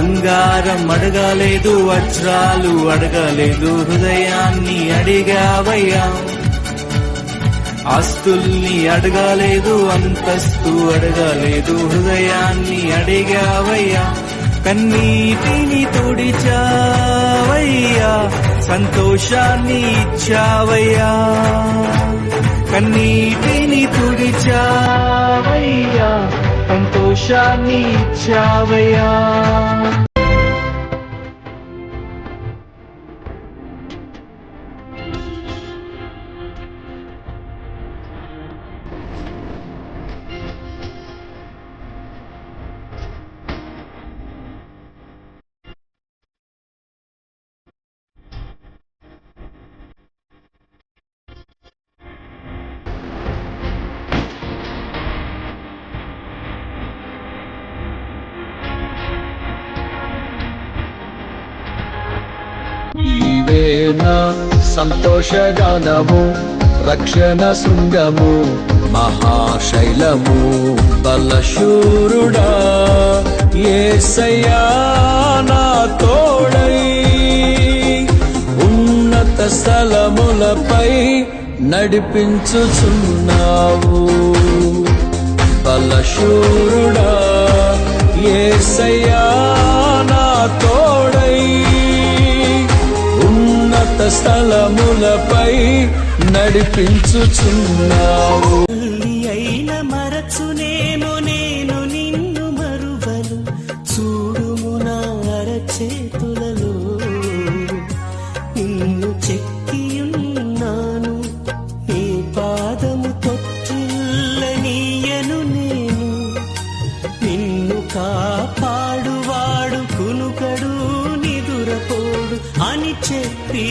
బంగారం అడగలేదు, వజ్రాలు అడగలేదు, హృదయాన్ని అడిగావయ్యా. ఆస్తుల్ని అడగలేదు, అంతస్తు అడగలేదు, హృదయాన్ని అడిగావయ్యా. కన్నీటిని తుడిచావయ్యా, సంతోషాన్ని ఇచ్చావయ్యా. కన్నీటిని తుడిచావయ్యా, సంతోషాన్ని ఇచ్చావయ్యా. నీవేనా సంతోషగానము, రక్షణ శృంగము, మహాశైలము, బలశూరుడా యేసయ్యా నా తోడై. ఉన్నత స్థలములపై నడిపించుచున్నావు, బలశూరుడా యేసయ్యా నా తోడై. స్థలములపై నడిపించుచున్నావు. అయిన మరచునేమో నేను నిన్ను మరువను, చూడుము నా అరచేతులలో నిన్ను చెక్కియున్నాను. నీ పాదము తొట్టిల్లనీయను నేను, నిన్ను కాపాడువాడు కునుకడు నిదురపోడు అని చెప్పి